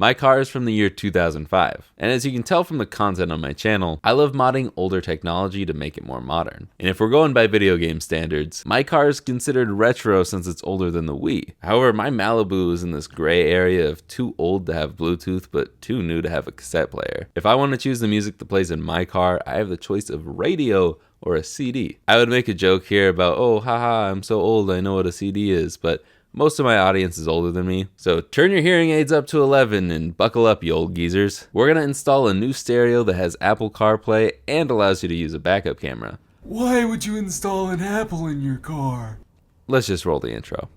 My car is from the year 2005, and as you can tell from the content on my channel, I love modding older technology to make it more modern. And if we're going by video game standards, my car is considered retro since it's older than the Wii. However, my Malibu is in this gray area of too old to have Bluetooth, but too new to have a cassette player. If I want to choose the music that plays in my car, I have the choice of radio or a CD. I would make a joke here about, oh, haha, I'm so old, I know what a CD is, but most of my audience is older than me, so turn your hearing aids up to 11 and buckle up, you old geezers. We're gonna install a new stereo that has Apple CarPlay and allows you to use a backup camera. Why would you install an Apple in your car? Let's just roll the intro.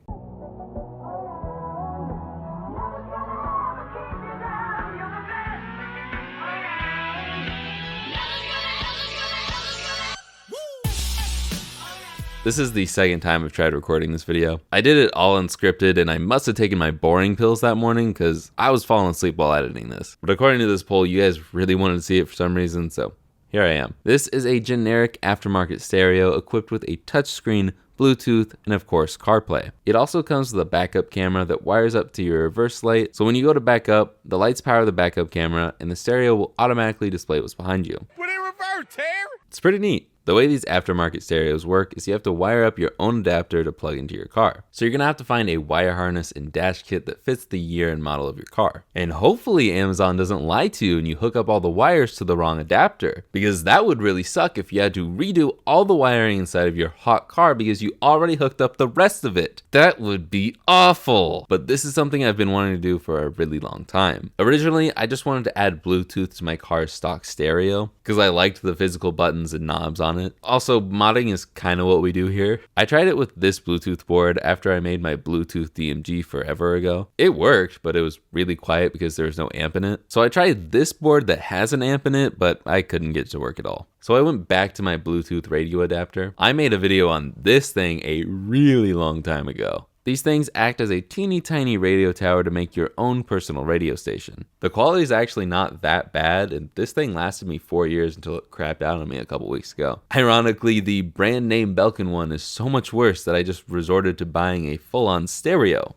This is the second time I've tried recording this video. I did it all unscripted, and I must have taken my boring pills that morning because I was falling asleep while editing this. But according to this poll, you guys really wanted to see it for some reason, so here I am. This is a generic aftermarket stereo equipped with a touchscreen, Bluetooth, and of course CarPlay. It also comes with a backup camera that wires up to your reverse light, so when you go to back up, the lights power the backup camera and the stereo will automatically display what's behind you. Put it in reverse, Terry! It's pretty neat. The way these aftermarket stereos work is you have to wire up your own adapter to plug into your car. So you're gonna have to find a wire harness and dash kit that fits the year and model of your car. And hopefully Amazon doesn't lie to you and you hook up all the wires to the wrong adapter, because that would really suck if you had to redo all the wiring inside of your hot car because you already hooked up the rest of it. That would be awful. But this is something I've been wanting to do for a really long time. Originally, I just wanted to add Bluetooth to my car's stock stereo because I liked the physical buttons and knobs on it. Also, modding is kind of what we do here. I tried it with this Bluetooth board after I made my Bluetooth DMG forever ago. It worked, but it was really quiet because there was no amp in it. So I tried this board that has an amp in it, but I couldn't get it to work at all. So I went back to my Bluetooth radio adapter. I made a video on this thing a really long time ago. These things act as a teeny tiny radio tower to make your own personal radio station. The quality is actually not that bad, and this thing lasted me 4 years until it crapped out on me a couple weeks ago. Ironically, the brand name Belkin one is so much worse that I just resorted to buying a full-on stereo.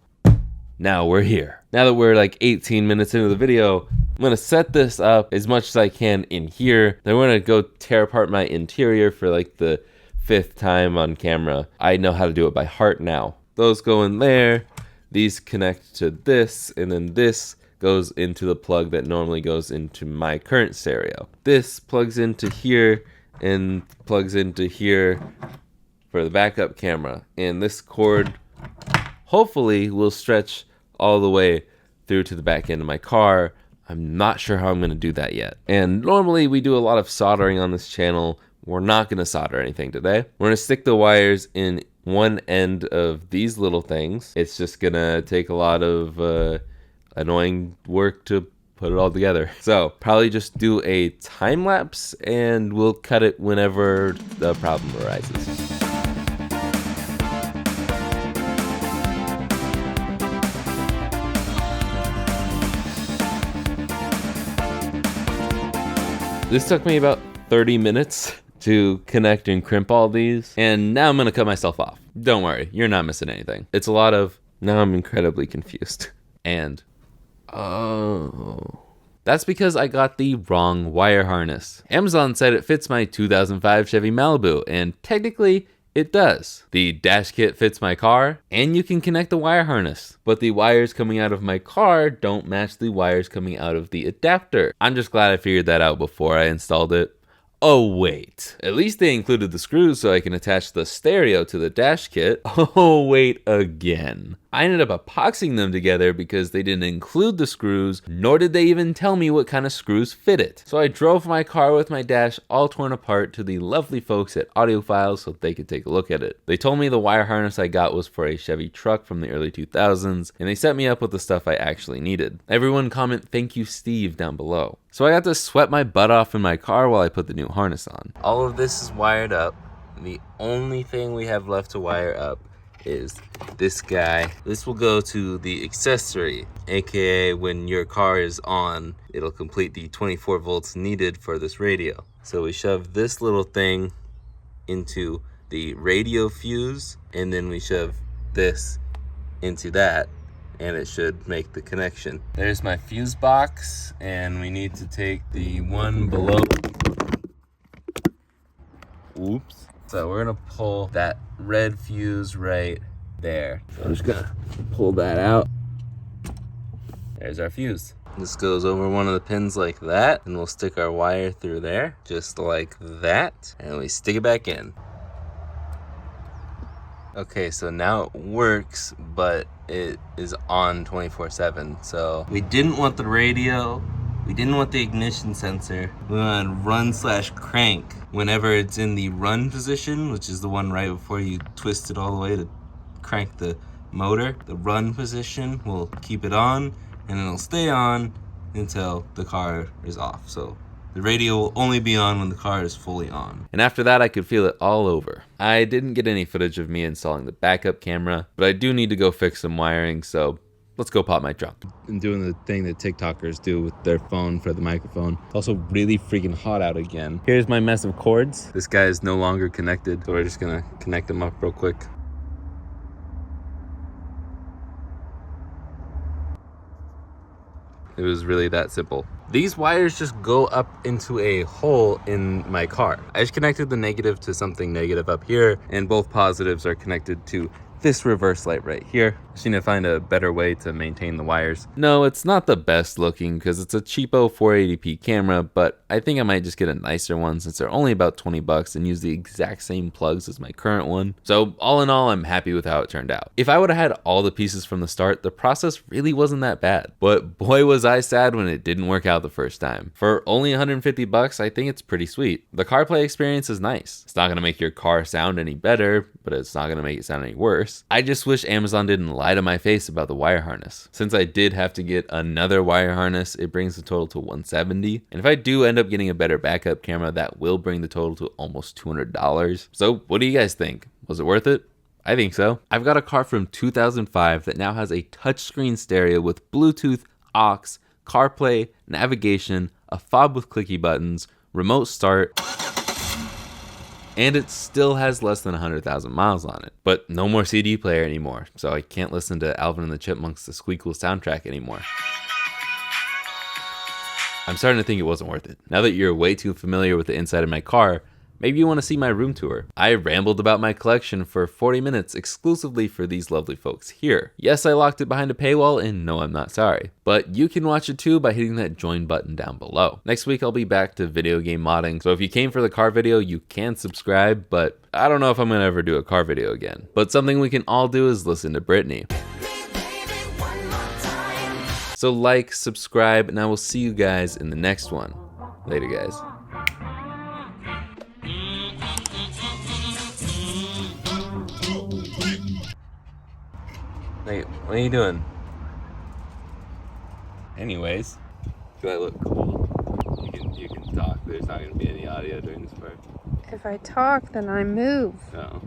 Now we're here. Now that we're like 18 minutes into the video, I'm gonna set this up as much as I can in here. Then we're gonna go tear apart my interior for like the 5th time on camera. I know how to do it by heart now. Those go in there, these connect to this, and then this goes into the plug that normally goes into my current stereo. This plugs into here and plugs into here for the backup camera. And this cord hopefully will stretch all the way through to the back end of my car. I'm not sure how I'm gonna do that yet. And normally we do a lot of soldering on this channel. We're not gonna solder anything today. We're gonna stick the wires in one end of these little things. It's just gonna take a lot of annoying work to put it all together. So probably just do a time lapse and we'll cut it whenever the problem arises. This took me about 30 minutes to connect and crimp all these, and now I'm gonna cut myself off. Don't worry, you're not missing anything. It's a lot of, now I'm incredibly confused. And, oh. That's because I got the wrong wire harness. Amazon said it fits my 2005 Chevy Malibu, and technically, it does. The dash kit fits my car, and you can connect the wire harness. But the wires coming out of my car don't match the wires coming out of the adapter. I'm just glad I figured that out before I installed it. Oh wait, at least they included the screws so I can attach the stereo to the dash kit. Oh wait, again. I ended up epoxying them together because they didn't include the screws, nor did they even tell me what kind of screws fit it. So I drove my car with my dash all torn apart to the lovely folks at Audiofiles so they could take a look at it. They told me the wire harness I got was for a Chevy truck from the early 2000s, and they set me up with the stuff I actually needed. Everyone comment "Thank you, Steve" down below. So I got to sweat my butt off in my car while I put the new harness on. All of this is wired up. The only thing we have left to wire up is this guy. This will go to the accessory, aka when your car is on, it'll complete the 24 volts needed for this radio. So we shove this little thing into the radio fuse, and then we shove this into that, and it should make the connection. There's my fuse box, and we need to take the one below. Oops. So we're gonna pull that red fuse right there. So I'm just gonna pull that out. There's our fuse. This goes over one of the pins like that, and we'll stick our wire through there, just like that, and we stick it back in. Okay, so now it works, but it is on 24/7. So we didn't want the radio, we didn't want the ignition sensor. We want run/crank whenever it's in the run position, which is the one right before you twist it all the way to crank the motor. The run position will keep it on, and it'll stay on until the car is off. So the radio will only be on when the car is fully on. And after that, I could feel it all over. I didn't get any footage of me installing the backup camera, but I do need to go fix some wiring, so let's go pop my trunk. I'm doing the thing that TikTokers do with their phone for the microphone. It's also really freaking hot out again. Here's my mess of cords. This guy is no longer connected, so we're just gonna connect them up real quick. It was really that simple. These wires just go up into a hole in my car. I just connected the negative to something negative up here, and both positives are connected to this reverse light right here. Just need to find a better way to maintain the wires. No, it's not the best looking because it's a cheapo 480p camera, but I think I might just get a nicer one since they're only about 20 bucks and use the exact same plugs as my current one. So all in all, I'm happy with how it turned out. If I would have had all the pieces from the start, the process really wasn't that bad. But boy was I sad when it didn't work out the first time. For only 150 bucks, I think it's pretty sweet. The CarPlay experience is nice. It's not gonna make your car sound any better, but it's not gonna make it sound any worse. I just wish Amazon didn't lie to my face about the wire harness. Since I did have to get another wire harness, it brings the total to $170. And if I do end up getting a better backup camera, that will bring the total to almost $200. So what do you guys think? Was it worth it? I think so. I've got a car from 2005 that now has a touchscreen stereo with Bluetooth, aux, CarPlay, navigation, a fob with clicky buttons, remote start, and it still has less than 100,000 miles on it. But no more CD player anymore, so I can't listen to Alvin and the Chipmunks' The Squeakquel soundtrack anymore. I'm starting to think it wasn't worth it. Now that you're way too familiar with the inside of my car, maybe you want to see my room tour. I rambled about my collection for 40 minutes exclusively for these lovely folks here. Yes, I locked it behind a paywall, and no, I'm not sorry. But you can watch it too by hitting that join button down below. Next week, I'll be back to video game modding, so if you came for the car video, you can subscribe, but I don't know if I'm gonna ever do a car video again. But something we can all do is listen to Britney. So like, subscribe, and I will see you guys in the next one. Later, guys. Wait, what are you doing? Anyways, do I look cool? You can talk. There's not gonna be any audio during this part. If I talk, then I move. No.